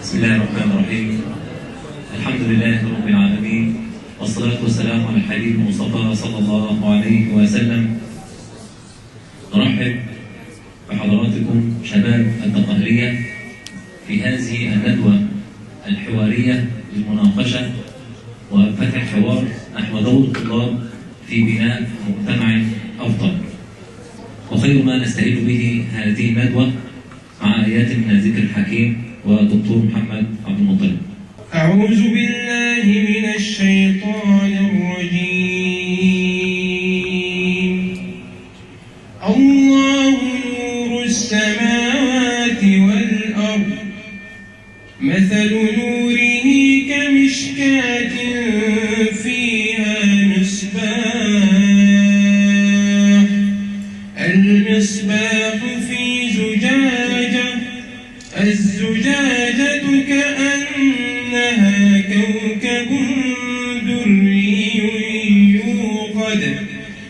بسم الله الرحمن الرحيم. الحمد لله رب العالمين، والصلاة والسلام على الحبيب المصطفى صلى الله عليه وسلم. نرحب بحضراتكم شباب الدقهلية في هذه الندوة الحوارية للمناقشة وفتح حوار نحو دور الطلاب في بناء مجتمع أفضل. وخير ما نستهل به هذه الندوة مع آيات من الذكر الحكيم ودكتور محمد عبد المطلب. أعوذ بالله من الشيطان الرجيم. الله نور السماوات والأرض، مثل نوره كمشكاة فيها مصباح، المصباح في زجاجة، الزجاجة كأنها كوكب دري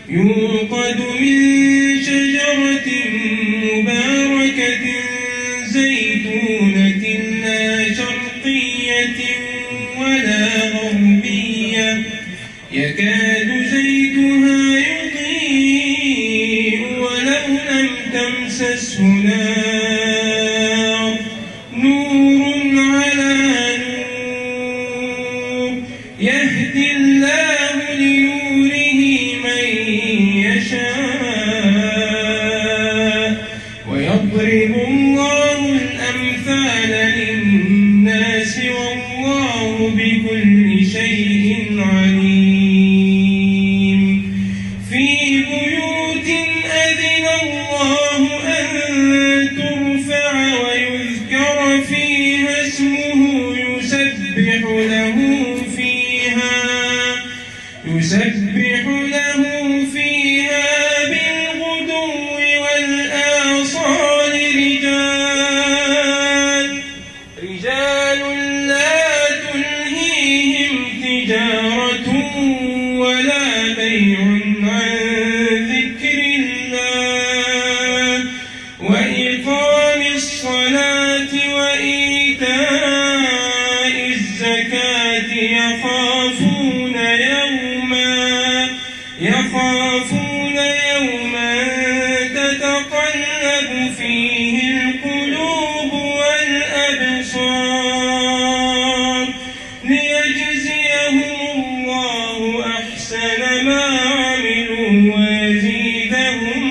يوقد من شجرة مباركة زيتونة لا شرقية ولا غربية، يكاد زيتها يضيء ولو لم تمسسه نار، نور على نور، يهدي الله لنوره من يشاء، ويضرب الله الأمثال للناس والله بكل شيء عليم. في بيوت أذن الله أن ترفع ويذكر فيها اسمه يسبح له فيها بالغدو والآصال رجال لا تلهيهم تجارة ولا بيع عن ذكر الله وإقام الصلاة وإيتاء الزكاة، يخافون يوما تتقلب فيه القلوب والأبصار، ليجزيهم الله أحسن ما عملوا ويزيدهم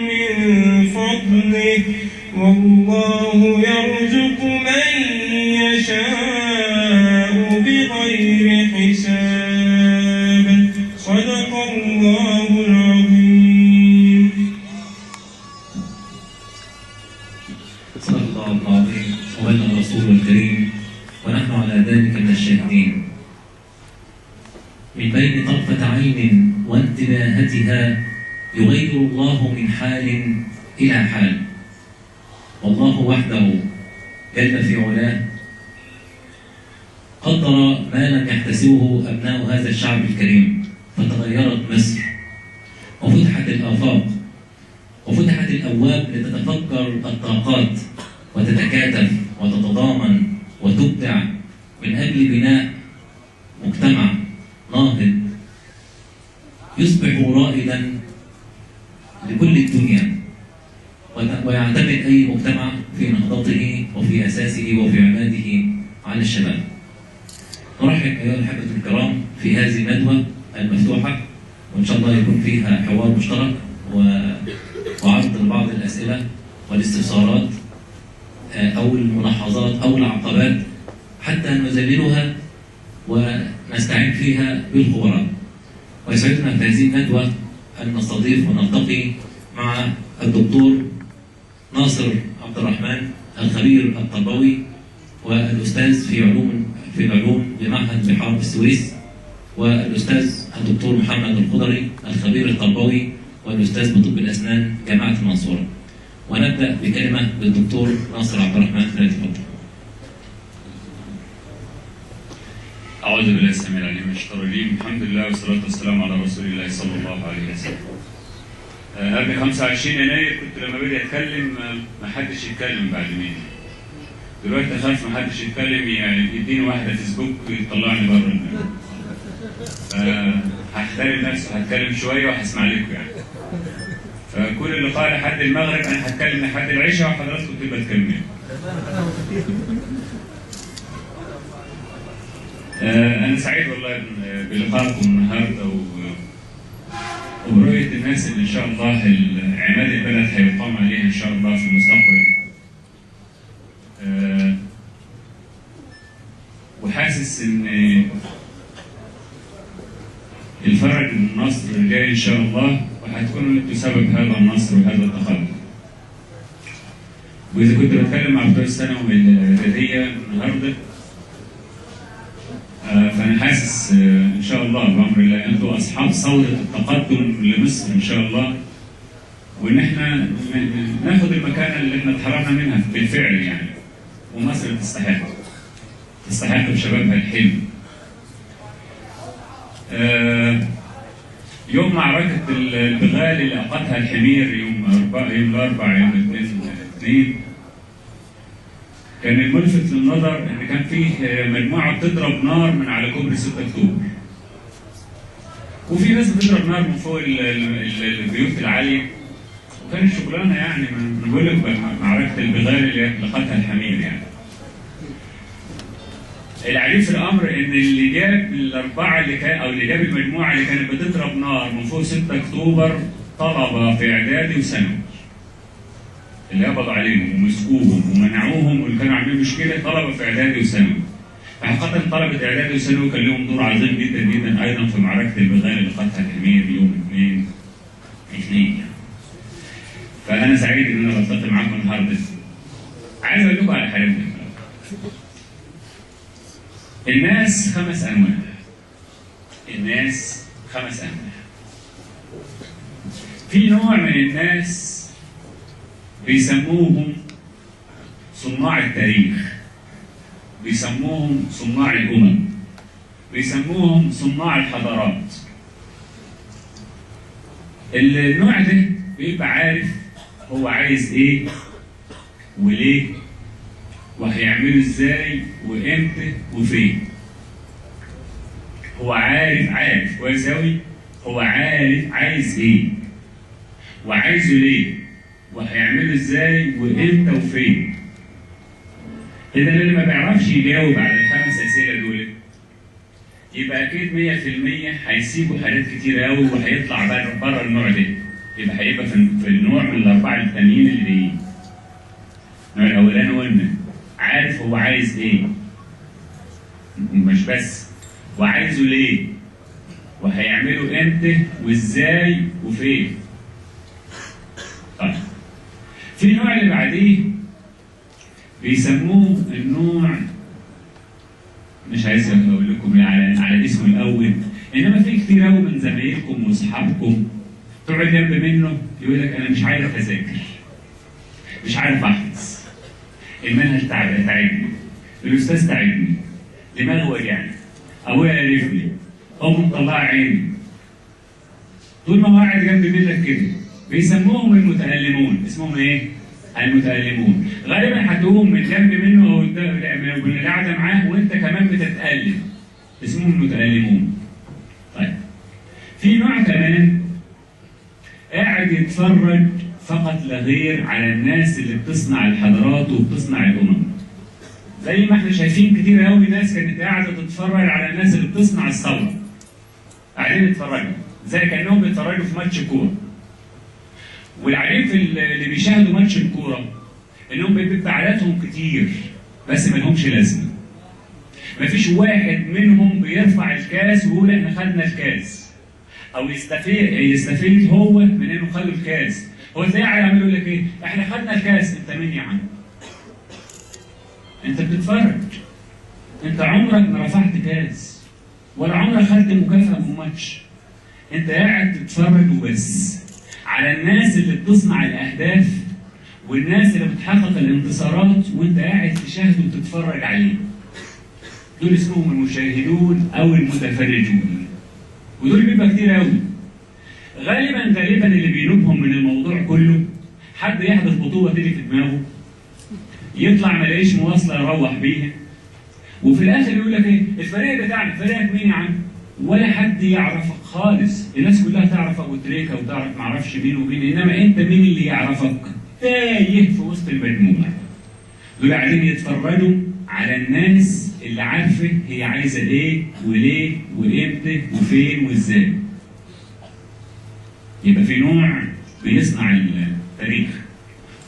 من فضله، والله يرزق من يشاء بغير حساب. صدق الله العظيم. صدق الله العظيم وبلغ رسوله الكريم، ونحن على ذلك من الشاهدين. من بين طرفة عين وانتباهتها يغير الله من حال إلى حال، والله وحده جل في علاه قدر ما لم يحتسبه أبناء هذا الشعب الكريم، فتغيرت مصر وفتحت الآفاق وفتحت الأبواب لتتفجر الطاقات وتتكاتف وتتضامن وتبدع من أجل بناء مجتمع ناهض يصبح رائدا لكل الدنيا، ويعتمد أي مجتمع في نهضته وفي أساسه وفي عماده على الشباب. نرحب أيها الأحبة الكرام في هذه الندوة المفتوحة، وإن شاء الله يكون فيها حوار مشترك وعرض لبعض الأسئلة والاستفسارات أو الملاحظات أو العقبات حتى نذللها ونستعين فيها بالخبراء. ويسعدنا في هذه الندوة أن نستضيف ونلتقي مع الدكتور ناصر عبد الرحمن، الخبير التربوي والأستاذ في العلوم بمعهد بحار السويس، والأستاذ الدكتور محمد الخضري، الخبير التربوي والأستاذ بطب الأسنان جامعة المنصورة. ونبدأ بكلمة للدكتور ناصر عبد الرحمن. فليتفضل. أعوذ بالله السميع العليم من الشيطان الرجيم. الحمد لله والصلاة والسلام على رسول الله صلى الله عليه وسلم. قبل 25 يناير كنت لما بدي اتكلم ما حدش يتكلم بعد مني. دلوقتي اخاف ما حدش يتكلم يعني يديني واحده فيسبوك يطلعني بره المنهج. هحترم نفسي وهتكلم شويه وهسمع لكم يعني. فكل اللقاء لحد المغرب انا هتكلم لحد العشاء وحضراتكم تبقى تكملوا. انا سعيد والله بلقائكم النهارده وبرؤيه الناس اللي ان شاء الله عماد البلد هيقام عليها ان شاء الله في المستقبل. وحاسس ان الفرج والنصر جاي ان شاء الله، وهتكونوا انتوا سبب هذا النصر وهذا التقدم. واذا كنت بتكلم مع بتوع الثانوي الاعداديه النهارده، فانا حاسس ان شاء الله بامر الله انتوا اصحاب ثوره التقدم لمصر ان شاء الله، وان احنا ناخد المكانه اللي احنا اتحررنا منها بالفعل يعني. ومصر تستحق بشبابها الحلو. يوم معركة البغال اللي أقتها الحمير يوم الأربعاء يوم الاثنين، كان الملفت للنظر إن كان فيه مجموعة بتضرب نار من على كوبري 6 أكتوبر. وفي ناس بتضرب نار من فوق البيوت العالية، وكانت شغلانة يعني من بقول لك معركة البغال اللي أقتها الحمير يعني. العجيب في الامر ان اللي جاب الاربعه اللي جاب المجموعه اللي كانت بتضرب نار من فوق 6 اكتوبر طلبه في اعدادي وثانوي. اللي قبضوا عليهم ومسكوهم ومنعوهم واللي كانوا عاملين مشكله طلبه في اعدادي وثانوي. فحقيقه طلبه اعدادي وثانوي كان لهم دور عظيم جدا جدا ايضا في معركه البغال اللي قتلها الحمير يوم 2 يعني. فانا سعيد ان انا بلتقي معاكم النهارده. عايز اقول لكم على حاجه. الناس 5 أنواع. الناس 5 أنواع. في نوع من الناس بيسموهم صناع التاريخ، بيسموهم صناع الأمم، بيسموهم صناع الحضارات. النوع ده بيبقى عارف هو عايز إيه وليه وهيعمله ازاي وامتى وفين. هو عارف كويس اوي هو عارف عايز ايه وعايزه ليه وهيعمله ازاي وامتى وفين. اذا اللي ما بيعرفش يجاوب على ال5 اسئله دول يبقى اكيد 100% هيسيبوا حاجات كتير قوي وهيطلع بره النوع ده. يبقى هيبقى في النوع من الاربعه التانيين اللي جايين. النوع الاولاني قلنا عارف هو عايز ايه، مش بس وعايزه ليه وهيعمله امتى وازاي وفين. طيب في النوع اللي بعديه بيسموه النوع، مش عايز اقول لكم على اسمه الاول، انما في كتير قوي من زمايلكم واصحابكم تقعد جنب منه يقول لك انا مش عارف اذاكر، مش عارف احفظ، المنهج تعبني، الاستاذ تعبني، دماغي وجعني، ابويا قرفني، امي مطلعه عيني. طول ما هو قاعد جنب منك كده بيسموهم المتألمون. اسمهم ايه؟ المتألمون. غالبا هتقوم من جنب منه او من القعده معاه وانت كمان بتتألم. اسمهم المتألمون. طيب في نوع كمان قاعد يتفرج فقط لا غير على الناس اللي بتصنع الحضارات وبتصنع الامم. زي ما احنا شايفين كتير قوي ناس كانت قاعده تتفرج على الناس اللي بتصنع الثوره. قاعدين يتفرجوا زي كانهم بيتفرجوا في ماتش كوره. والعجيب في اللي بيشاهدوا ماتش الكوره انهم بيبقى عاداتهم كتير بس ما لهمش لازمه. ما فيش واحد منهم بيرفع الكاس ويقول احنا خدنا الكاس، او يستفيد هو من انه خدوا الكاس. هو ازاي قاعد يعمل يقول لك ايه؟ احنا خدنا الكاس. انت مين يا عم؟ انت بتتفرج. انت عمرك ما رفعت كاس ولا عمرك خدت مكافأة في ماتش. انت قاعد تتفرج وبس على الناس اللي بتصنع الاهداف والناس اللي بتحقق الانتصارات، وانت قاعد تشاهد وتتفرج عليه. دول اسمهم المشاهدون او المتفرجون. ودول بيبقى كتير قوي. غالبا اللي بينوبهم من الموضوع كله حد يحدث بطوله تيجي في دماغه، يطلع ما يلاقيش مواصله يروح بيها، وفي الاخر يقول لك ايه؟ الفريق بتاعنا، فريقك مين يا عم؟ ولا حد يعرفك خالص، الناس كلها تعرف ابو تريكه وتعرف ما اعرفش مين ومين، انما انت مين اللي يعرفك؟ تايه في وسط المجموعه. دول قاعدين يتفرجوا على الناس اللي عارفه هي عايزه ايه وليه وامتى وفين وازاي. يبقى في نوع بيصنع التاريخ،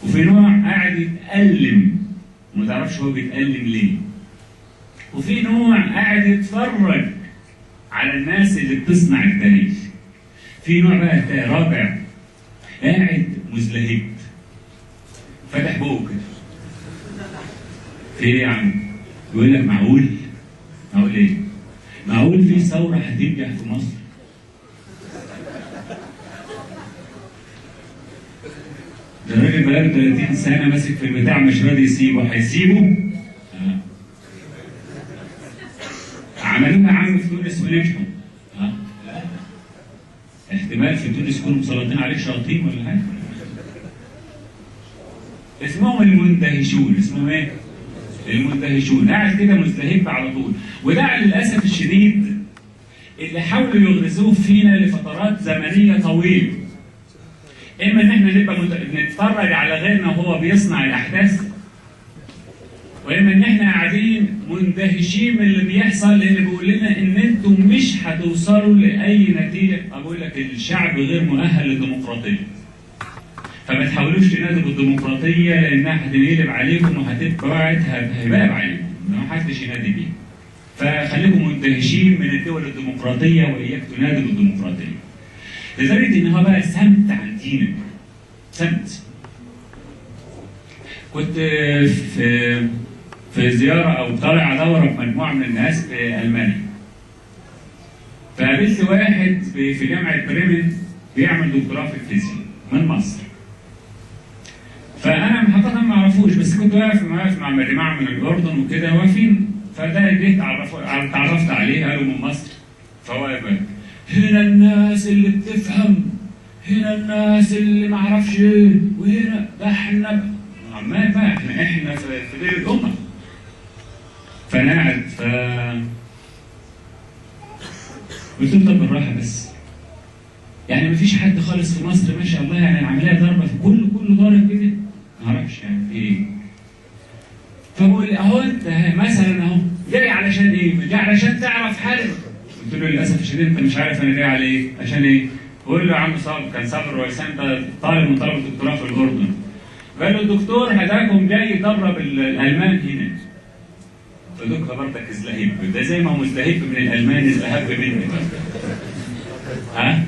وفي نوع قاعد يتألم وما تعرفش هو بيتألم ليه، وفي نوع قاعد يتفرج على الناس اللي بتصنع التاريخ. في نوع بقى رابع قاعد مزدهد فتح بوقه كده. في ايه يا عم؟ يقول لك معقول؟ معقول ايه؟ معقول في ثوره هتنجح في مصر؟ ده الراجل بقاله 30 سنه ماسك في البتاع مش راضي يسيبه، هيسيبه؟ عملوها يا عم في تونس ونجحوا. احتمال في تونس يكونوا مسلطين عليه شياطين ولا حاجه. اسمهم المندهشون. اسمهم ايه؟ المندهشون. قاعد كده مزدهب على طول. وده للاسف الشديد اللي حاولوا يغرزوه فينا لفترات زمنيه طويله. اما ان احنا نبقى نتفرج على غيرنا وهو بيصنع الاحداث، واما ان احنا قاعدين مندهشين من اللي بيحصل، لان بيقول لنا ان انتم مش هتوصلوا لاي نتيجه. اقول لك الشعب غير مؤهل للديمقراطيه، فما تحاولوش تنادوا بالديمقراطيه لانها هتنقلب عليكم وهتبقى هيبقى عليكم، ما حدش ينادي بيها. فخليكم مندهشين من الدول الديمقراطيه واياك تنادوا بالديمقراطيه. لدرجه ان هو بقى سمت عن دينك. سمت. كنت في زياره او طالع دوره بمجموعه من الناس في المانيا. فقابلت واحد في جامعه بريمن بيعمل دكتوراه في الفيزياء من مصر. فانا حقيقه ما اعرفوش، بس كنت واقف مع جماعه من الاردن وكده واقفين، فده جيت تعرفت عليه، قالوا من مصر. فهو قال هنا الناس اللي بتفهم، هنا الناس اللي ما اعرفش ايه، وهنا ده احنا عمال بقى احنا في دير الامه. فانا قاعد قلت له طب بالراحه بس، يعني ما فيش حد خالص في مصر ما شاء الله يعني العمليه ضاربه في كله ضارب كده، ما اعرفش يعني في ايه. فبقول اهو انت مثلا اهو جاي علشان ايه؟ جاي علشان تعرف حاجه. قلت له للاسف الشديد انت مش عارف انا جاي على ايه؟ عشان ايه؟ بقول له يا عم صابر، كان صابر رويسان ده طالب من طلبه الدكتوراه في الاردن. قال له الدكتور هداكم جاي يدرب الالمان هنا. فدكتور برضك ازلهب، ده زي ما هو مزدهب من الالمان ازلهب مني. ها؟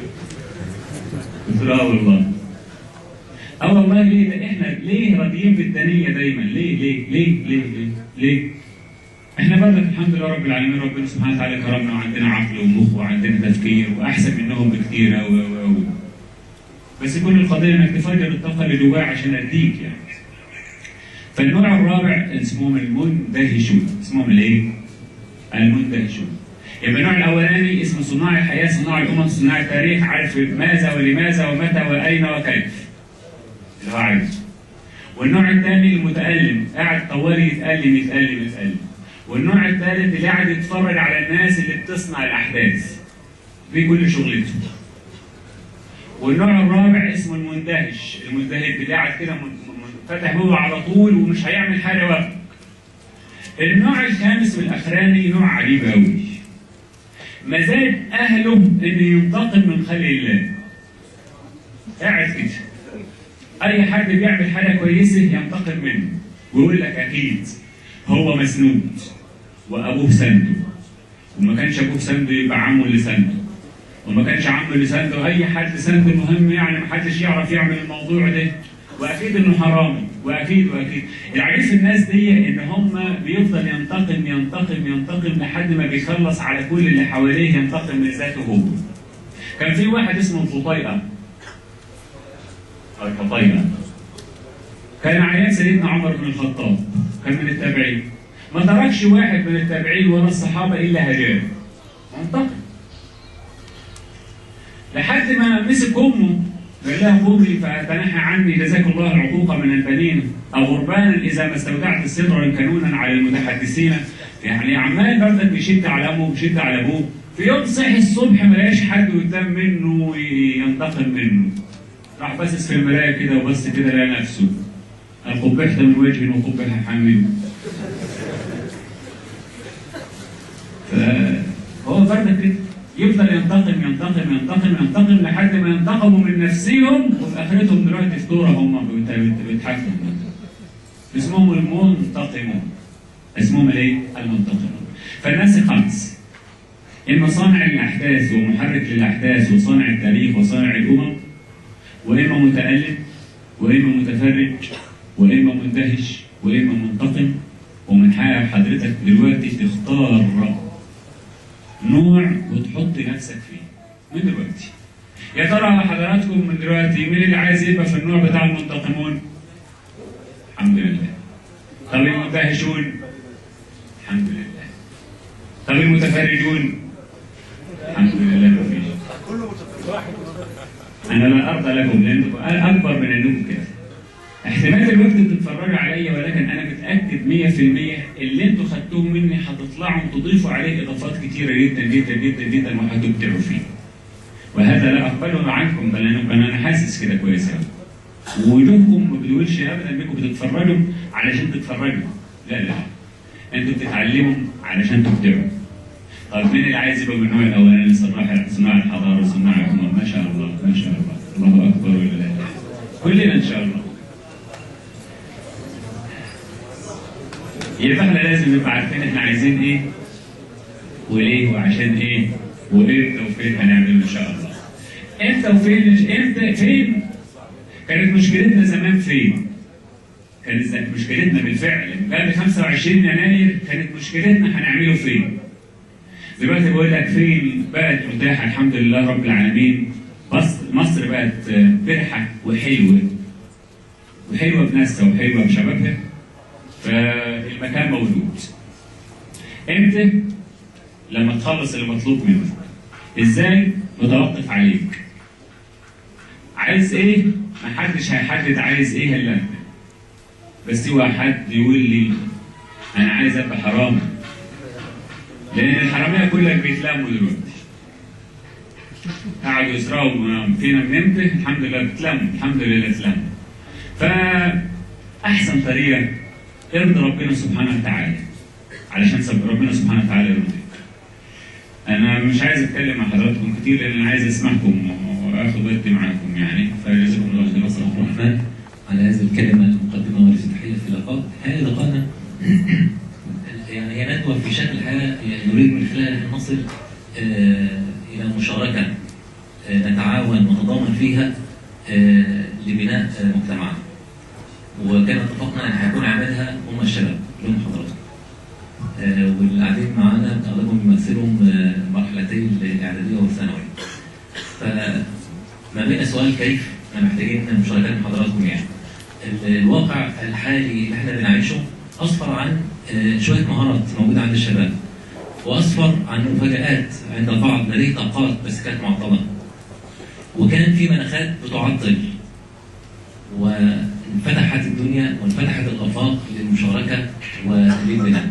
قلت له اه والله. اه والله ليه؟ ده احنا ليه راضيين بالدنيه دايما؟ ليه؟ احنا برضك الحمد لله رب العالمين، ربنا سبحانه وتعالى كرمنا وعندنا عقل ومخ وعندنا تفكير واحسن منهم بكتير بس كل القضيه انك تفجر الطاقه اللي جواك عشان اديك يعني. فالنوع الرابع اسمهم المندهشون. اسمهم الايه؟ المندهشون. يبقى النوع الاولاني اسمه صناع الحياه، صناع الامم، صناع التاريخ، عارف ماذا ولماذا ومتى واين وكيف. اللي هو عايزه. والنوع الثاني المتألم، قاعد طوالي يتألم. والنوع الثالث اللي قاعد يتفرج على الناس اللي بتصنع الاحداث في كل شغلته. والنوع الرابع اسمه المندهش، المندهش اللي قاعد كده فاتح بوقه على طول ومش هيعمل حاجه وقت. النوع الخامس والاخراني نوع عجيب قوي. مزاج اهله انه ينتقم من خلق الله. قاعد كده. اي حد بيعمل حاجه كويسه ينتقم منه ويقول لك اكيد هو مسنود وابوه سنده، وما كانش ابوه سنده يبقى عمه اللي سنده، وما كانش عمه اللي سنده اي حد سنده. المهم يعني ما حدش يعرف يعمل الموضوع ده، واكيد انه حرامي، واكيد. العجيب في الناس دي ان هم بيفضل ينتقم لحد ما بيخلص على كل اللي حواليه، ينتقم من ذاته هو. كان في واحد اسمه الفطيئه كان عيان سيدنا عمر بن الخطاب، كان من التابعين. ما تركش واحد من التابعين ولا الصحابه الا هجاه. منتقم. لحد ما مسك امه قال لها قومي فتنحى عني جزاك الله العقوق من البنين او غربانا اذا ما استودعت الصدر كانونا على المتحدثين. يعني عمال بردك بيشد على امه وبيشد على ابوه. في يوم صحي الصبح ما لقاش حد قدام منه وينتقم منه. راح باصص في المرايه كده وبص كده لقى نفسه. قبحت من وجه وقبح حمل. فهو بردك كده يفضل ينتقم لحد ما ينتقموا من نفسهم وفي اخرتهم دلوقتي في دورة هم بيتحكموا. اسمهم المنتقمون. اسمهم ايه؟ المنتقمون. فالناس خمس. اما صانع الاحداث ومحرك للاحداث وصانع التاريخ وصانع الامم، واما متألم، واما متفرج، واما مندهش، واما منتقم. ومن حق حضرتك دلوقتي تختار نوع وتحط نفسك فيه من دلوقتي. يا ترى حضراتكم من دلوقتي مين اللي عايز يبقى في النوع بتاع المنتقمون؟ الحمد لله. طب المندهشون؟ الحمد لله. طب المتفرجون؟ الحمد لله ما فيش. انا لا ارضى لكم لانكم اكبر من انكم كده. احتمال الوقت بتتفرجوا عليا ولكن انا متاكد 100% اللي انتوا خدتوه مني هتطلعوا تضيفوا عليه اضافات كتيره جدا جدا جدا جدا وهتبدعوا فيه. وهذا لا اقبله عنكم بل انا حاسس كده كويس قوي. ووجودكم ما بتقولش ابدا انكم بتتفرجوا علشان تتفرجوا. لا لا. انتوا بتتعلموا علشان تبدعوا. طيب مين اللي عايز يبقى من النوع الاولاني صناع الحضاره وصناع الامم؟ ما شاء الله ما شاء الله. الله اكبر ولله كلنا ان شاء الله. يبقى احنا لازم نبقى عارفين احنا عايزين ايه وليه وعشان ايه وامتى وفين هنعمله ان شاء الله. امتى وفين؟ امتى فين؟ كانت مشكلتنا زمان فين؟ كانت مشكلتنا بالفعل بعد 25 يناير كانت مشكلتنا هنعمله فين؟ دلوقتي بقول لك فين بقت متاحه الحمد لله رب العالمين. مصر بقت فرحه وحلوه بناسها وحلوه بشبابها. فالمكان موجود. امتى؟ لما تخلص اللي مطلوب منك. ازاي؟ متوقف عليك. عايز ايه؟ محدش هيحدد عايز ايه الا انت. بس هو حد يقول لي انا عايز ابقى حرامي. لان الحراميه كلها بيتلموا دلوقتي. قعدوا يسرقوا فينا من امتى؟ الحمد لله بتلموا، الحمد لله اتلموا. فاحسن طريقه ارضي ربنا سبحانه وتعالى علشان ربنا سبحانه وتعالى يرضيك. انا مش عايز اتكلم مع حضراتكم كتير لان انا عايز اسمعكم واخد ودي معاكم يعني. فجزاكم الله خير. نسال الرحمن على هذه الكلمه المقدمه والافتتاحيه في اللقاء. هذه لقاءنا يعني هي ندوه في شكل الحياه نريد من خلالها ان نصل الى مشاركه نتعاون ونتضامن فيها لبناء مجتمعنا. وكان اتفقنا ان هيكون عاملها هم الشباب كلهم حضراتكم. واللي قاعدين معانا اغلبهم بيمثلهم مرحلتي الاعداديه والثانويه. فما بين سؤال كيف احنا محتاجين مشاركات من حضراتكم يعني. الواقع الحالي اللي احنا بنعيشه اسفر عن شويه مهارات موجوده عند الشباب. واسفر عن مفاجآت عند البعض لديه طاقات بس كانت معطله. وكان في مناخات بتعطل. وانفتحت الدنيا وانفتحت الافاق للمشاركه وللبناء.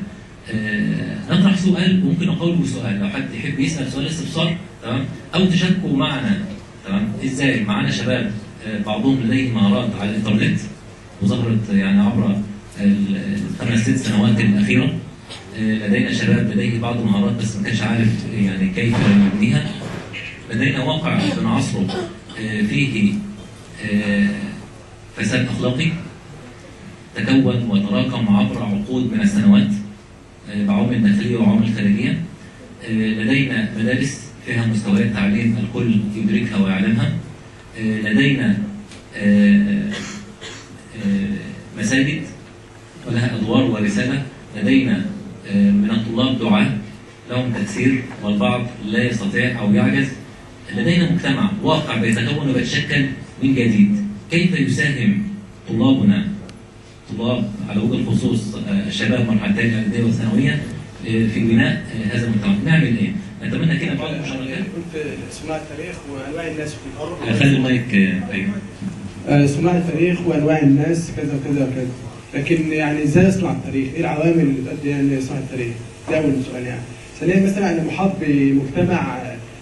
نطرح سؤال وممكن اقوله سؤال لو حد يحب يسال سؤال استفسار تمام او تشاركوا معنا تمام. ازاي؟ معنا شباب بعضهم لديه مهارات على الانترنت وظهرت يعني عبر الخمس ست سنوات الاخيره. لدينا شباب لديه بعض المهارات بس ما كانش عارف يعني كيف يبنيها. لدينا واقع بنعصره فيه فساد اخلاقي تكون وتراكم عبر عقود من السنوات بعوامل داخليه وعوامل خارجيه. لدينا مدارس فيها مستويات تعليم الكل يدركها ويعلمها. لدينا مساجد ولها ادوار ورساله. لدينا من الطلاب دعاة لهم تاثير والبعض لا يستطيع او يعجز. لدينا مجتمع واقع بيتكون وبيتشكل من جديد. كيف يساهم طلابنا طلاب على وجه الخصوص الشباب مرحلتين الاعداديه والثانويه في بناء هذا المجتمع؟ نعمل ايه؟ نتمنى كده بعض المشاركات. قلت صناع التاريخ وانواع الناس في خلي المايك. ايوه. صناع التاريخ وانواع الناس كذا وكذا وكذا، لكن يعني ازاي اصنع التاريخ؟ ايه العوامل اللي تؤدي يعني لصنع التاريخ؟ ده اول سؤال يعني. ثانيا مثلا انا محاط بمجتمع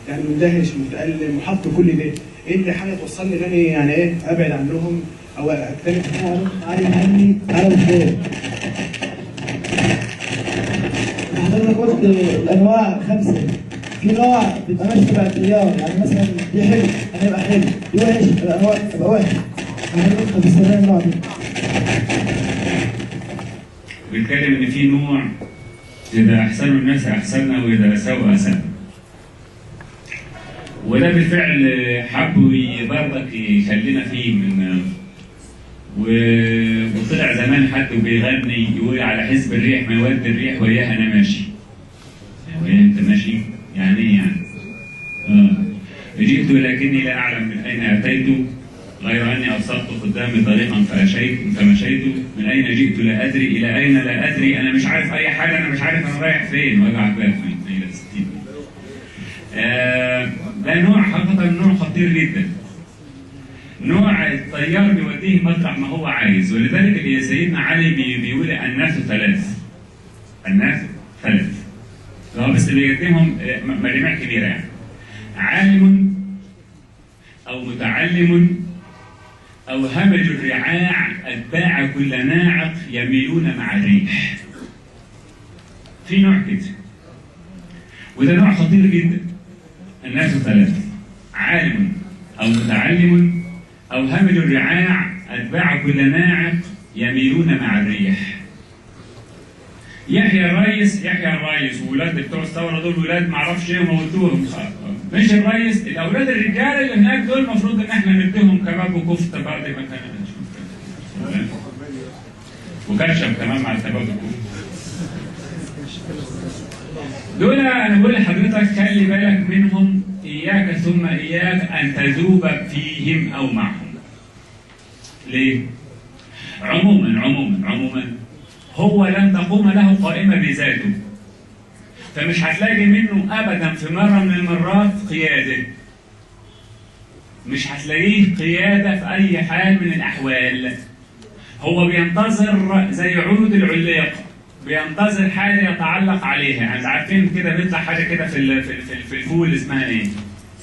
يعني مندهش متألم، محاط بكل ده، ايه اللي حاجه توصلني ان انا يعني ايه ابعد عنهم او اكتشف اعرف عني انا وازاي؟ حضرتك قلت الانواع 5، في نوع بيبقى ماشي تبع التيار، يعني مثلا دي حلو انا يبقى حلو، دي وحش ابقى وحش. حضرتك بتستخدم النوع ده. بيتكلم ان في نوع اذا احسنوا الناس احسننا واذا اساءوا اساءنا. وده بالفعل حبوا برضك يخلينا فيه من وطلع زمان حد بيغني يقول على حزب الريح ما يودي الريح وياها انا ماشي. وياها انت ماشي؟ يعني ايه يعني؟ جئت ولكني لا اعلم من اين اتيت غير اني ابصرت قدامي طريقا فمشيت من اين جئت لا ادري الى اين لا ادري، انا مش عارف اي حاجه، انا مش عارف انا رايح فين وجع بال فين الى 60. ده نوع حقيقه نوع خطير جدا. نوع الطيار بيوديه مطرح ما هو عايز، ولذلك اللي سيدنا علي بيقول الناس 3. الناس 3. هو بس بيقدمهم مجاميع كبيره يعني. عالم او متعلم او همج الرعاع اتباع كل ناعق يميلون مع الريح. في نوع كده. وده نوع خطير جدا. الناس 3. عالم او متعلم أو همج الرعاع أتباع كل ناعق يميلون مع الريح. يحيى الريس وولاد بتوع الثورة دول ولاد معرفش إيه وموتوهم. مش الريس، الأولاد الرجالة اللي هناك دول المفروض إن إحنا نديهم كباب وكفتة بعد ما كان وكاتشب كمان مع الكباب والكفتة. دول أنا بقول لحضرتك خلي بالك منهم، إياك ثم إياك أن تذوب فيهم أو معهم. ليه؟ عموما هو لن تقوم له قائمة بذاته، فمش هتلاقي منه أبدا في مرة من المرات قيادة. مش هتلاقيه قيادة في أي حال من الأحوال. هو بينتظر زي عود العليق، بينتظر حاجة يتعلق عليها. أنت عارفين كده بيطلع حاجة كده في الفول اسمها إيه؟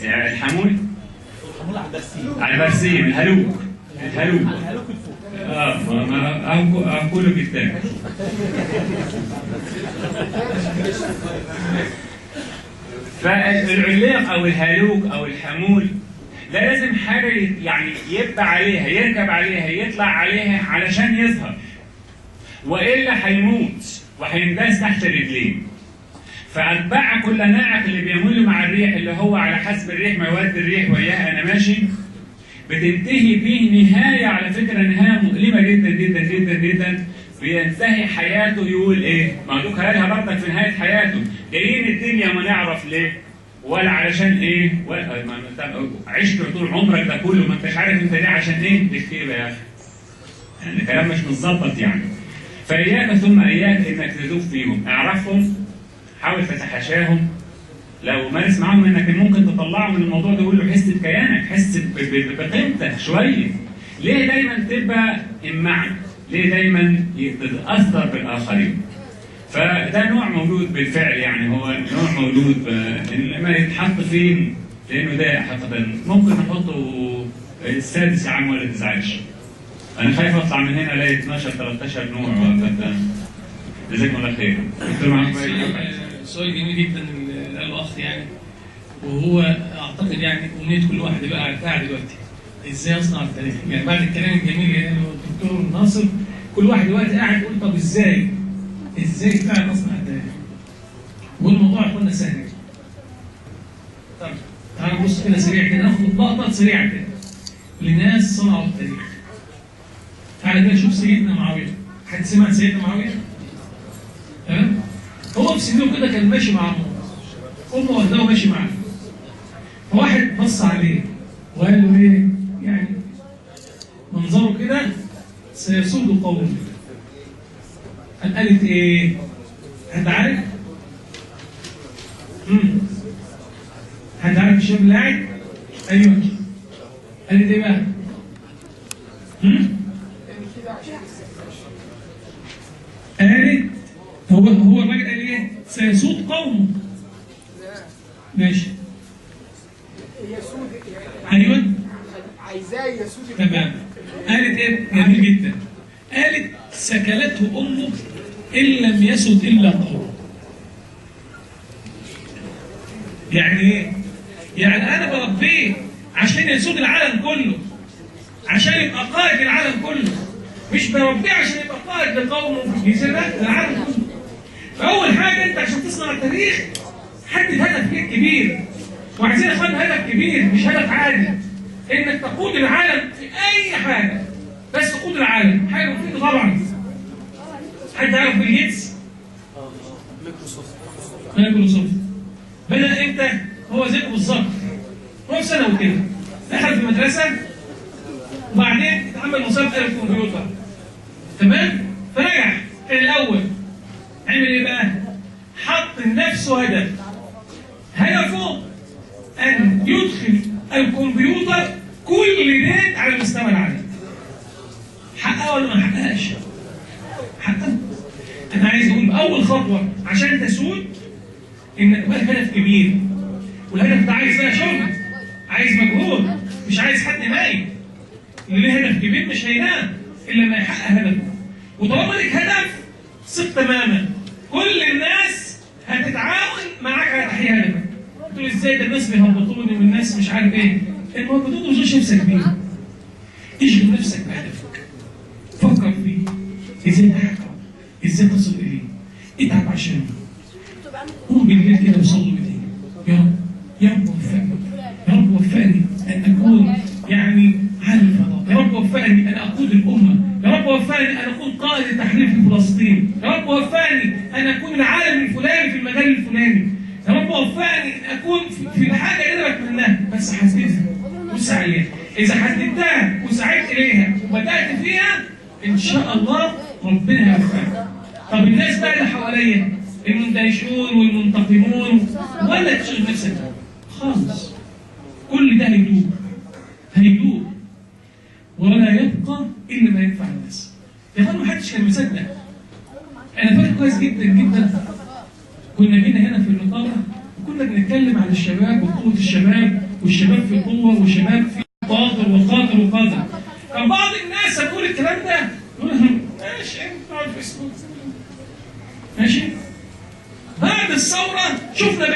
الحمول على البرسيم. الهلوك أقوله بالتالي. فالعليق أو الهلوك أو الحمول ده لازم حاجة يعني يبقى عليها، يركب عليها، يطلع عليها علشان يظهر، وإلا هيموت وهينداس تحت رجليه. فأتباع كل ناعق اللي بيمول مع الريح، اللي هو على حسب الريح ما يودي الريح وياها أنا ماشي، بتنتهي به نهاية، على فكرة نهاية مؤلمة جدا جدا جدا جدا. بينتهي حياته يقول إيه؟ ما دوك قالها برضك في نهاية حياته، جايين الدنيا ما نعرف ليه ولا علشان إيه، ولا عشت طول عمرك ده كله ما أنتش عارف أنت ليه عشان إيه؟ تكتب يا أخي. يعني كلام مش متظبط يعني. فإياك ثم إياك إنك تذوب فيهم، اعرفهم، حاول تتحاشاهم. لو مارس معاهم إنك ممكن تطلعه من الموضوع ده وتقول له حس بكيانك، حس بقيمتك شوية. ليه دايما تبقى إمعك؟ ليه دايما تتأثر بالآخرين؟ فده نوع موجود بالفعل يعني، هو نوع موجود لما يتحط فين؟ لأنه ده حقيقة ممكن نحطه السادس يا عم ولا تزعلش. أنا خايف أطلع من هنا ألاقي 12-13 نوع. جزاكم الله خير. سؤال جميل جدا اللي قاله الأخ يعني، وهو أعتقد يعني أمنية كل واحد يبقى قاعد دلوقتي إزاي أصنع التاريخ. يعني بعد الكلام الجميل اللي قاله الدكتور ناصر، كل واحد دلوقتي قاعد يقول طب إزاي فعلا أصنع التاريخ؟ والموضوع يكون سهل. طب تعالوا نبص كده سريع كده، ناخد لقطات سريعة كده لناس صنعوا التاريخ. تعالى كده نشوف سيدنا معاوية. حد سمع سيدنا معاوية؟ تمام؟ هو في سنه كده كان ماشي مع أمه واخداه وماشي معاه. فواحد بص عليه وقال له إيه؟ يعني منظره كده سيسود قومه. قالت إيه؟ حد عارف؟ حد عارف الشباب اللي قاعد؟ ايوه. قالت ايه بقى؟ قالت هو الراجل قال ايه؟ سيسود قومه. ماشي. ايوه. عايزاه يسود. تمام. قالت ايه؟ جميل جدا. قالت سكلته امه ان لم يسد الا قومه. يعني ايه؟ يعني انا بربيه عشان يسود العالم كله، عشان يبقى قائد العالم كله، مش بربيه عشان يبقى قائد لقومه يسرق العالم كله. فاول حاجه انت عشان تصنع التاريخ حدد هدف ليك كبير، وعايزين يا اخوانا هدف كبير مش هدف عادي، انك تقود العالم في اي حاجه، بس تقود العالم حاجه مفيده طبعا. حد عارف بيل جيتس؟ مايكروسوفت بدأ امتى؟ هو زيه بالظبط، هو في ثانوي كده دخل في المدرسه وبعدين اتعمل مسابقه للكمبيوتر، تمام؟ فنجح الاول. عمل ايه بقى؟ حط لنفسه هدف، هدفه ان يدخل الكمبيوتر كل بيت على مستوى العالم. حققه ولا ما حققش؟ حققه. انا عايز اقول اول خطوه عشان تسود انك تبقى هدف كبير، والهدف ده عايز بقى شغل، عايز مجهود، مش عايز حد نايم. اللي ليه هدف كبير مش هينام الا لما يحقق هدفه. وطالما لك هدف ثق تماما كل الناس هتتعاون معاك على تحقيق هدفك. تقول ازاي ده الناس بيهبطوني والناس مش عارف ايه؟ المهبطون مش نفسك بيه. اشغل نفسك بهدفك، فكر فيه، ازاي تحققه، ازاي تصل اليه، اتعب عشانه. قوم بالليل كده وصلوا بايديك، يا رب يا رب وفقني، يا رب وفقني ان اكون يعني عالم فضاء، يا رب وفقني ان اقود الامه، يا رب وفقني ان اكون قائد التحرير في فلسطين، يا رب وفقني ان اكون العالم الفلاني في المجال الفلاني، يا رب وفقني ان اكون في الحاجه اللي انا بتمناها، بس حددها وسعى عليها. اذا حددتها وسعيت اليها وبدات فيها ان شاء الله ربنا يوفقك. طب الناس بقى اللي حواليا المندهشون والمنتقمون ولا تشغل نفسك خالص، كل ده هيدوب ولا يبقى الا ما ينفع الناس. يا اخوان ما حدش كان مصدق. انا فاكر كويس جدا جدا كنا جينا هنا في النقابه وكنا بنتكلم عن الشباب وقوه الشباب، والشباب في قوه والشباب في قادر وقادر وقادر. كان بعض الناس هتقول الكلام ده يقول لهم ماشي انت على الفيسبوك ماشي. بعد الثوره شفنا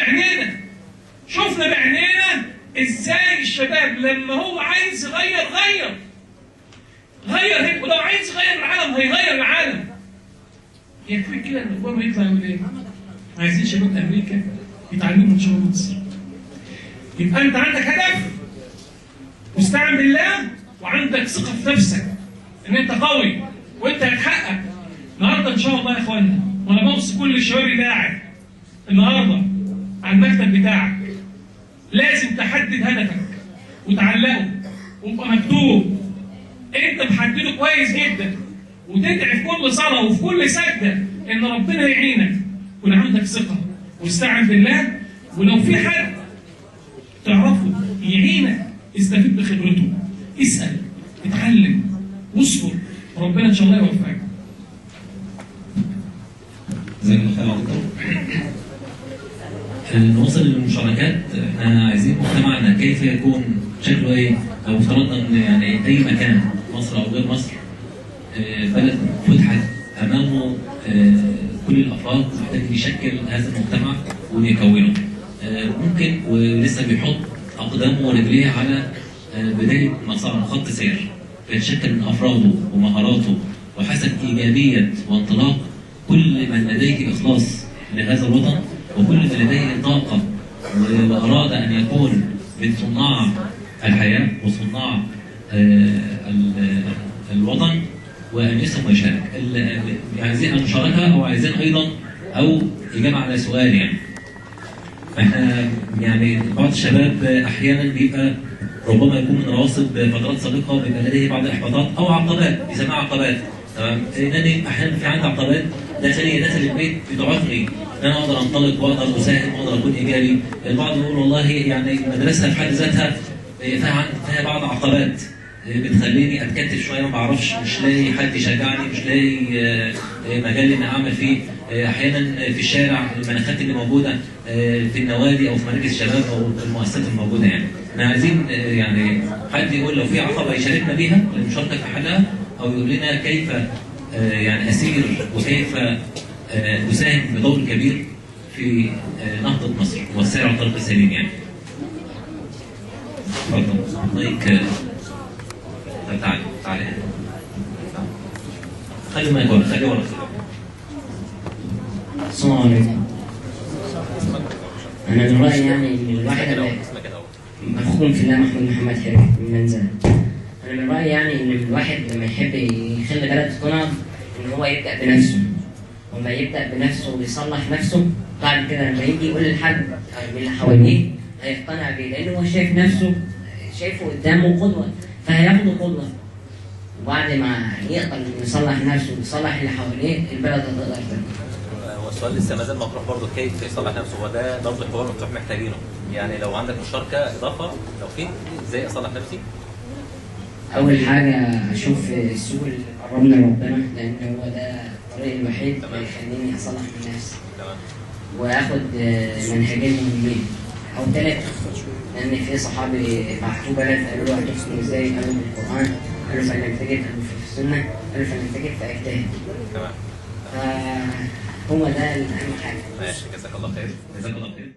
بعينينا ازاي الشباب لما هو عايز يغير هيك، ولو عايز يغير العالم هيغير العالم. يكفي كده ان اوباما يطلع يقول ايه؟ عايزين شباب امريكا يتعلموا من شباب مصر. يبقى انت عندك هدف واستعن بالله وعندك ثقه في نفسك ان انت قوي وانت هتحقق. النهارده ان شاء الله يا اخوانا وانا بوصي كل الشباب اللي قاعد النهارده على المكتب بتاعك لازم تحدد هدفك وتعلقه ويبقى مكتوب انت محدده كويس جدا، وتدعي في كل صلاه وفي كل سجده ان ربنا يعينك ويكون عندك ثقه واستعن بالله. ولو في حد تعرفه يعينك استفيد بخبرته، اسال، اتعلم، واصبر، وربنا ان شاء الله يوفقك. زي ما قال نوصل للمشاركات. احنا عايزين مجتمعنا كيف يكون شكله ايه؟ لو افترضنا ان يعني اي مكان مصر او غير مصر بلد فتحت امامه كل الافراد محتاج يشكل هذا المجتمع ويكونه. ممكن ولسه بيحط اقدامه ورجليه على بدايه مسار خط سير يتشكل من افراده ومهاراته وحسب ايجابيه وانطلاق كل من لديه اخلاص لهذا الوطن، وكل من لديه طاقه واراد ان يكون من صناع الحياه وصناع الوطن وان يسهم ويشارك. عايزين المشاركه او عايزين ايضا او اجابه على سؤال يعني. احنا يعني بعض الشباب احيانا بيبقى ربما يكون من رواسب فترات سابقه بيبقى لديه بعض الاحباطات او عقبات، بيسموها عقبات. تمام؟ لان احيانا في عندي عقبات داخل البيت بتعطني ان انا اقدر انطلق واقدر اساهم واقدر اكون ايجابي. البعض يقول والله يعني المدرسه في حد ذاتها فيها بعض عقبات بتخليني اتكتف شويه، ما بعرفش، مش لاقي حد يشجعني، مش لاقي مجال اني اعمل فيه. احيانا في الشارع المناخات اللي موجوده في النوادي او في مراكز الشباب او المؤسسات الموجوده، يعني احنا عايزين يعني حد يقول لو في عقبه يشاركنا بيها للمشاركه في حلها، او يقول لنا كيف يعني اسير وكيف اساهم بدور كبير في نهضه مصر والسير على الطريق السليم يعني. اتفضل. لايك. تعالى خلي ما يقول، خلي ورا. السلام عليكم. أنا من رأيي يعني إن الواحد أخوكم في الله محمود محمد حرفي من منزل. أنا من رأيي يعني إن الواحد لما يحب يخلي بلد تنهض إن هو يبدأ بنفسه، ولما يبدأ بنفسه ويصلح نفسه بعد كده لما يجي يقول لحد من اللي حواليه هيقتنع بيه، لأنه هو شايف نفسه، شايفه قدامه قدوة، فهياخده قدوة. وبعد ما يقدر يصلح نفسه ويصلح اللي حواليه البلد هتقدر تنهض. هو السؤال لسه ما زال مطروح برضه، كيف يصلح نفسه؟ وده برضه حوار مفتوح محتاجينه. يعني لو عندك مشاركه اضافه، لو في ازاي اصلح نفسي؟ اول حاجه اشوف السوق اللي قربنا لربنا، لان هو ده الطريق الوحيد اللي يخليني اصلح من نفسي. تمام. واخد منهجين مهمين او ثلاثه، لان في صحابي بعتوا بلد قالوا له هتحكم ازاي؟ قالوا بالقران، قالوا فلم تجد، قالوا في السنه، قالوا فلم تجد فاجتهد. تمام. هو ده اهم حاجه. ماشي، جزاك الله خير. جزاك الله خير.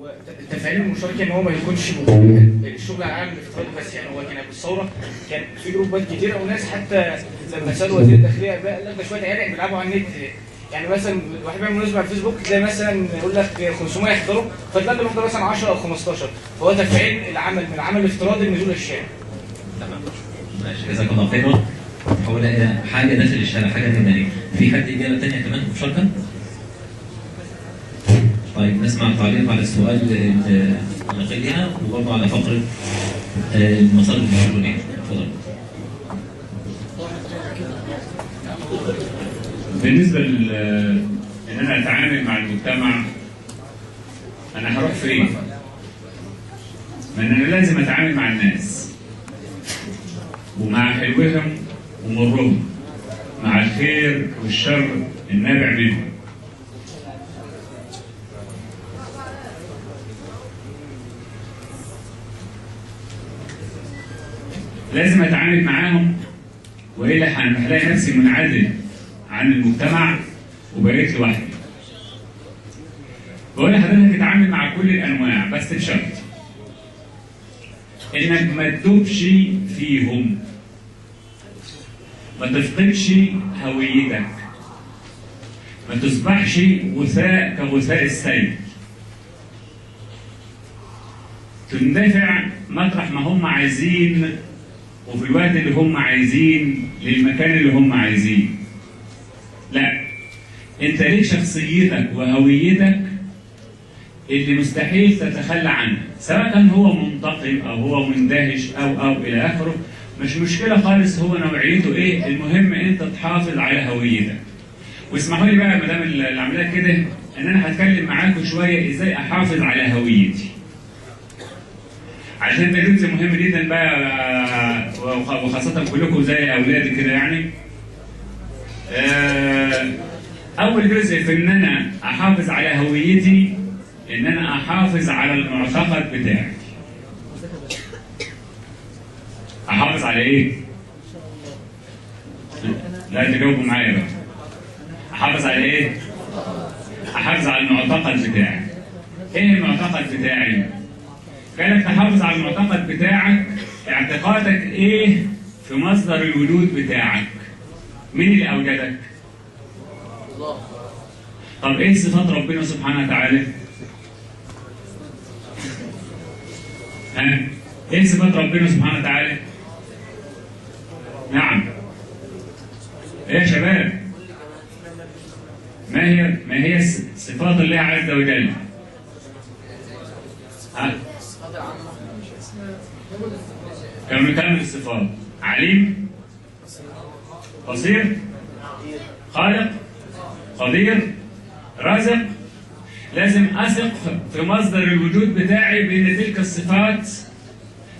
هو تفعيل المشاركه ان هو ما يكونش الشغل على العالم الافتراضي بس. يعني هو كان قبل الثوره كان في جروبات كتيره وناس، حتى لما سالوا وزير الداخليه قال لك ده شويه عيال بيلعبوا على النت. يعني مثلا واحد بيعمل مناسبه على الفيسبوك تلاقي مثلا يقول لك 500 يحضروا، فتلاقي اللي بيحضر مثلا 10 او 15. فهو تفعيل العمل من العمل الافتراضي لنزول الشارع. تمام. ماشي، جزاك الله خير. تحولها الى حاجه داخل الشارع، حاجه ميدانيه. في حد اجابه ثانيه كمان في مشاركه؟ طيب نسمع تعليق على السؤال اللي قلنا وبرضه على فقره المصادر الالكترونيه. اتفضل. بالنسبه ان انا اتعامل مع المجتمع، انا هروح فين؟ ما انا لازم اتعامل مع الناس ومع حلوهم ومرهم، مع الخير والشر النابع منهم. لازم اتعامل معاهم والا هلاقي نفسي منعزل عن المجتمع وبقيت لوحدي. بقول لحضرتك اتعامل مع كل الانواع بس بشرط انك ما تدوبش فيهم، ما تفقدش هويتك، ما تصبحش غثاء كغثاء السيل، تندفع مطرح ما هم عايزين وفي الوقت اللي هم عايزين للمكان اللي هم عايزين. لا، انت ليك شخصيتك وهويتك اللي مستحيل تتخلى عنها، سواء كان هو منتقم او هو مندهش او الى اخره، مش مشكله خالص هو نوعيته ايه، المهم انت تحافظ على هويتك. واسمحوا لي بقى ما دام العمليه كده ان انا هتكلم معاكم شويه ازاي احافظ على هويتي. عشان ده جزء مهم جدا بقى، وخاصه كلكم زي اولادي كده يعني. اول جزء في ان انا احافظ على هويتي ان انا احافظ على المعتقد بتاعي. احافظ على ايه؟ لا تجاوبوا معايا بقى. احافظ على ايه؟ احافظ على المعتقد بتاعي. ايه المعتقد بتاعي؟ كانك تحافظ على المعتقد بتاعك، اعتقادك ايه في مصدر الوجود بتاعك؟ مين اللي اوجدك؟ الله. طب ايه صفات ربنا سبحانه وتعالى؟ ايه صفات ربنا سبحانه وتعالى؟ نعم. ايه يا شباب؟ ما هي صفات الله عز وجل؟ كم نكمل الصفات؟ عليم، بصير، خالق، قدير، رازق. لازم اثق في مصدر الوجود بتاعي بان تلك الصفات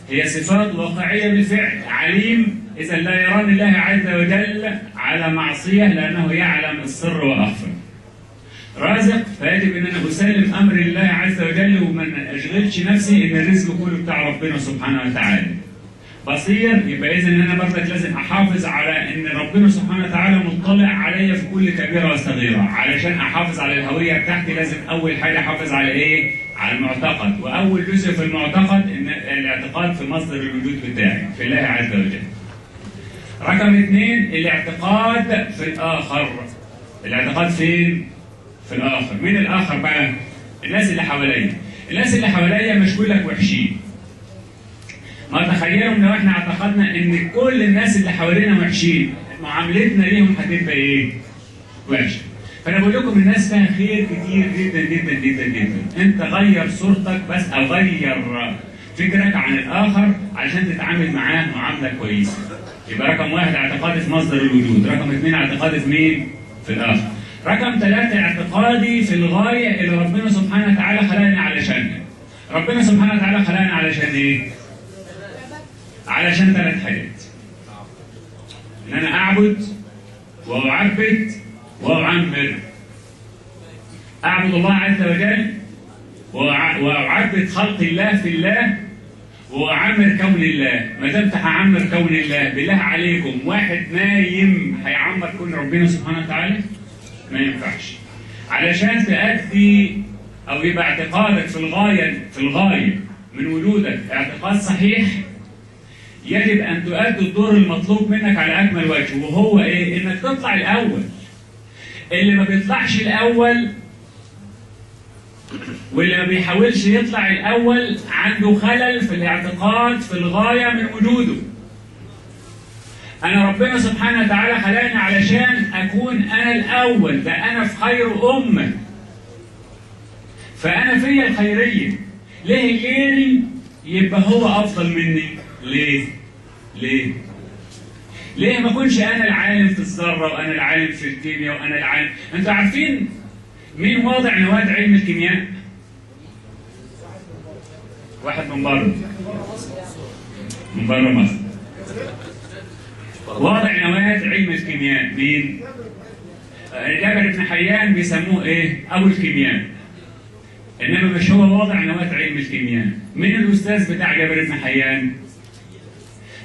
هي صفات واقعيه بالفعل. عليم اذا لا يراني الله عز وجل على معصيه لانه يعلم السر واخفى. رازق فيجب ان انا اسلم امر الله عز وجل وما اشغلش نفسي ان الرزق كله بتاع ربنا سبحانه وتعالى. بصير يبقى اذا ان انا برضك لازم احافظ على ان ربنا سبحانه وتعالى مطلع عليا في كل كبيره وصغيره. علشان احافظ على الهويه بتاعتي لازم اول حاجه احافظ على ايه؟ على المعتقد، واول جزء في المعتقد ان الاعتقاد في مصدر الوجود بتاعي في الله عز وجل. رقم 2 الاعتقاد في الاخر. الاعتقاد فين؟ في الاخر. مين الاخر بقى؟ الناس اللي حواليا. الناس اللي حواليا مش كلك وحشين. ما تخيلوا لو احنا اعتقدنا ان كل الناس اللي حوالينا وحشين، معاملتنا ليهم هتبقى ايه؟ وحشه. فانا بقول لكم الناس فيها خير كتير جدا جدا جدا جدا. انت غير صورتك بس او غير فكرك عن الاخر علشان تتعامل معاه معامله كويسه. يبقى رقم 1 اعتقادي في مصدر الوجود، رقم 2 اعتقادي في مين؟ في الاخر. رقم 3 اعتقادي في الغايه اللي ربنا سبحانه وتعالى خلقني علشانها. ربنا سبحانه وتعالى خلقني علشان ايه؟ علشان 3 حاجات. ان انا اعبد واعبد واعمر. اعبد الله عز وجل واعبد خلق الله في الله واعمر كون الله. ما دمت هعمر كون الله، بالله عليكم واحد نايم هيعمر كون ربنا سبحانه وتعالى؟ ما ينفعش. علشان تأدي او يبقى اعتقادك في الغايه من وجودك اعتقاد صحيح، يجب ان تؤدي الدور المطلوب منك على اكمل وجه، وهو ايه؟ انك تطلع الاول. اللي ما بيطلعش الاول واللي ما بيحاولش يطلع الاول عنده خلل في الاعتقاد في الغايه من وجوده. انا ربنا سبحانه وتعالى خلقني علشان اكون انا الاول، ده انا في خير امه، فانا فيا الخيريه. ليه غيري يبقى هو افضل مني؟ ليه ما اكونش انا العالم في الذره وانا العالم في الكيمياء وانا العالم؟ انتوا عارفين مين واضع نواه علم الكيمياء؟ واحد من بره مصر. واضع نواه علم الكيمياء مين؟ جابر بن حيان بيسموه ايه؟ ابو الكيمياء. انما مش هو واضع نواه علم الكيمياء. مين الاستاذ بتاع جابر بن حيان؟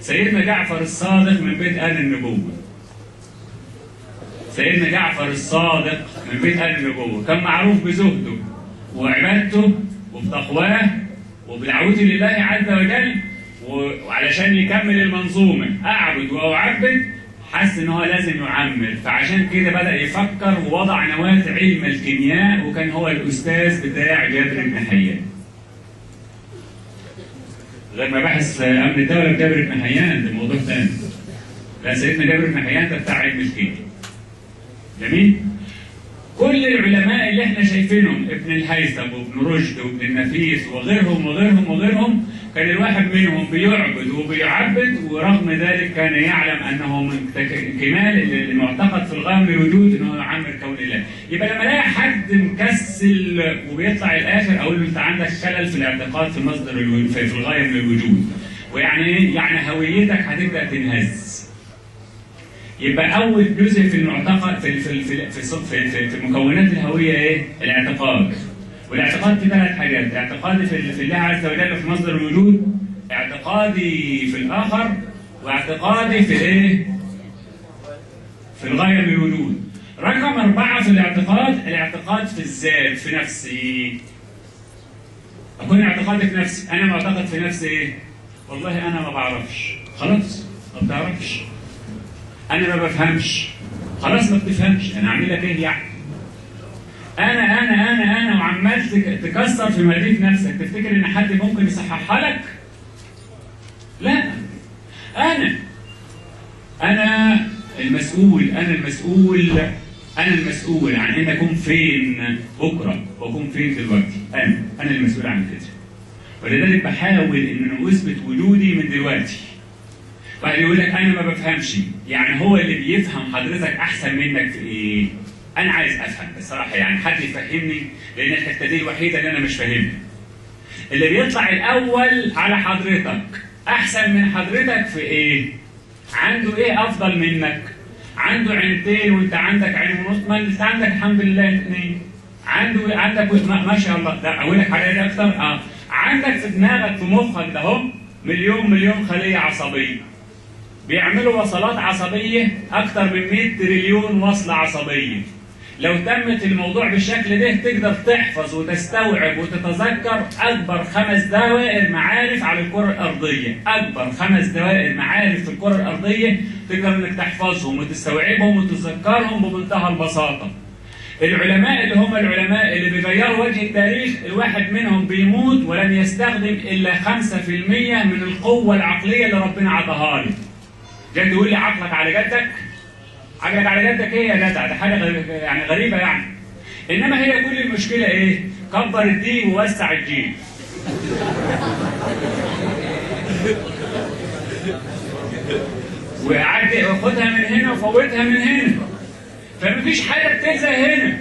سيدنا جعفر الصادق من بيت آل النبوة. سيدنا جعفر الصادق من بيت آل النبوة كان معروف بزهده وعبادته وبتقواه وبدعوته لله عز وجل، وعلشان يكمل المنظومة أعبد وأعبد حس إن هو لازم يعمر، فعشان كده بدأ يفكر ووضع نواة علم الكيمياء، وكان هو الأستاذ بتاع جابر بن حيان. غير مباحث امن الدوله بجابر بن حيان ده موضوع ثاني. لا، سيدنا جابر بن حيان ده بتاع علم الكيمياء. جميل؟ كل العلماء اللي احنا شايفينهم، ابن الهيثم وابن رشد وابن النفيس وغيرهم كان الواحد منهم بيعبد وبيعبد، ورغم ذلك كان يعلم انه من كمال المعتقد في الغايه من الوجود انه يعمر كون الله. يبقى لما الاقي حد مكسل وبيطلع الاخر اقول له انت عندك خلل في الاعتقاد في مصدر في الغايه من الوجود. ويعني ايه؟ يعني هويتك هتبدا تنهز. يبقى اول جزء في المعتقد في مكونات الهويه ايه؟ الاعتقاد. والاعتقاد في ثلاث حاجات: اعتقادي في الله عز وجل في مصدر الوجود، اعتقادي في الاخر، واعتقادي في ايه؟ في الغايه من الوجود. رقم 4 في الاعتقاد في الذات، في نفسي. اكون اعتقادي في نفسي، انا معتقد في نفسي ايه؟ والله انا ما بعرفش. خلاص ما بتعرفش. انا ما بفهمش. خلاص ما بتفهمش، انا اعمل لك ايه يعني؟ انا وعمال تكسر في مدينة نفسك، تفتكر ان حد ممكن يصححها لك؟ لا، انا المسؤول عن ان اكون فين بكره واكون فين دلوقتي. انا المسؤول عن كده، ولذلك بحاول ان اثبت وجودي من دلوقتي. واحد يقول لك انا ما بفهمش، يعني هو اللي بيفهم حضرتك احسن منك في ايه؟ انا عايز افهم بصراحه، يعني حد يفهمني، لان الحته دي الوحيده اللي انا مش فاهمها. اللي بيطلع الاول على حضرتك احسن من حضرتك في ايه؟ عنده ايه افضل منك؟ عنده عينتين وانت عندك عين ونص، ما انت عندك الحمد لله 2. عندك ما شاء الله. ده اقول لك حاجه اكتر. عندك في دماغك في مخك ده اهو مليون خليه عصبيه بيعملوا وصلات عصبيه اكتر من 100 تريليون وصله عصبيه. لو تمت الموضوع بالشكل ده تقدر تحفظ وتستوعب وتتذكر اكبر 5 دوائر معارف على الكره الارضيه. اكبر 5 دوائر معارف في الكره الارضيه تقدر انك تحفظهم وتستوعبهم وتتذكرهم بمنتهى البساطه. العلماء اللي هم العلماء اللي بيغيروا وجه التاريخ، الواحد منهم بيموت ولم يستخدم الا 5% من القوه العقليه اللي ربنا عطاها له. جاي تقول لي عقلك على جدك؟ عقلك على جدك ايه يا جدع؟ ده حاجه يعني غريبه يعني. انما هي كل المشكله ايه؟ كبر الدين ووسع الجيل. وقعد خدها من هنا وفوتها من هنا، فمفيش حاجه بتلزق هنا.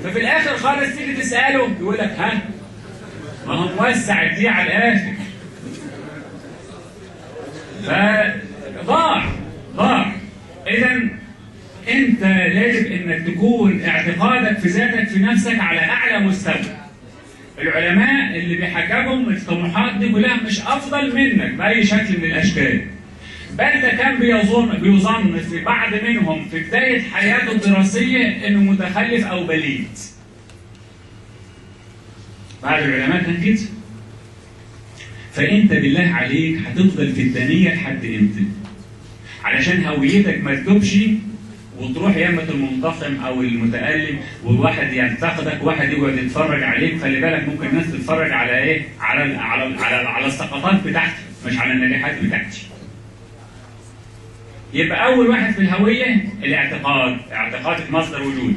ففي الاخر خالص تيجي تساله يقول لك ها؟ ما هو موسع الدين على الاخر. فضاع. اذا انت يجب انك تكون اعتقادك في ذاتك في نفسك على اعلى مستوى. العلماء اللي بيحججهم الطموحات دي كلها مش افضل منك باي شكل من الاشكال، بل ده كان بيظن في بعض منهم في بدايه حياته الدراسيه انه متخلف او بليد. بعض العلماء كان كده. فانت بالله عليك هتفضل في الدنيا لحد امتى؟ علشان هويتك ما تدوبش وتروح يمة المنتقم او المتألم، وواحد ينتقدك وواحد يقعد يتفرج عليك. خلي بالك ممكن الناس تتفرج على ايه؟ على السقطات بتاعتي، مش على النجاحات بتاعتي. يبقى أول واحد في الهوية الاعتقاد، اعتقادي في مصدر وجودي،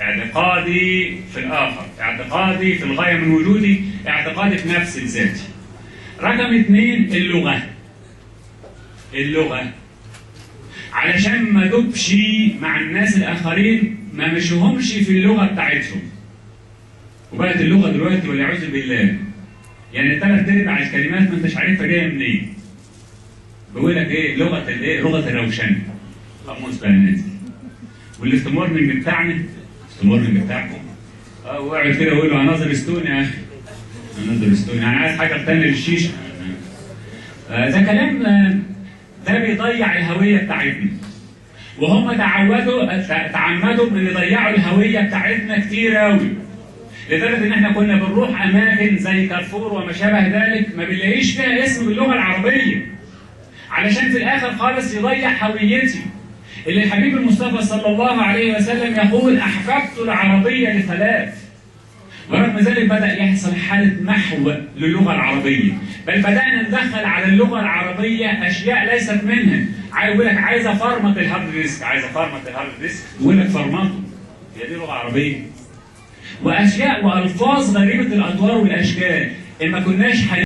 اعتقادي في الآخر، اعتقادي في الغاية من وجودي، اعتقادي في نفسي ذاتي. رقم 2 اللغة. اللغة علشان ما دبش مع الناس الآخرين ما مشيهمش في اللغة بتاعتهم. وبقت اللغة دلوقتي والعياذ بالله يعني 3/4 الكلمات ما انتش عارفها جاية منين. بيقول لك ايه؟ لغة الايه؟ لغة الروشنة. قاموس بقى نازل. والاستمورنج بتاعنا، الاستمورنج بتاعكم وقعد كده ويقول له اناظر ستون يا اخي. اناظر ستون، يعني عايز حاجة تانية للشيشة. ده كلام ده بيضيع الهوية بتاعتنا. وهم تعمدوا ان يضيعوا الهوية بتاعتنا كتير قوي. لدرجة ان احنا كنا بنروح اماكن زي كارفور وما شابه ذلك ما بنلاقيش فيها اسم باللغة العربية. علشان في الاخر خالص يضيع هويتي. اللي الحبيب المصطفى صلى الله عليه وسلم يقول احببت العربية لثلاث. ورغم ذلك بدأ يحصل حالة محو للغة العربية، بل بدأنا ندخل على اللغة العربية أشياء ليست منها. يقول لك عايزة فرمة الهارد ديسك، عايزة فرمة الهارد ديسك، يقول لك فرمته. هي دي لغة عربية. وأشياء وألفاظ غريبة الأطوار والأشكال، إن ما كناش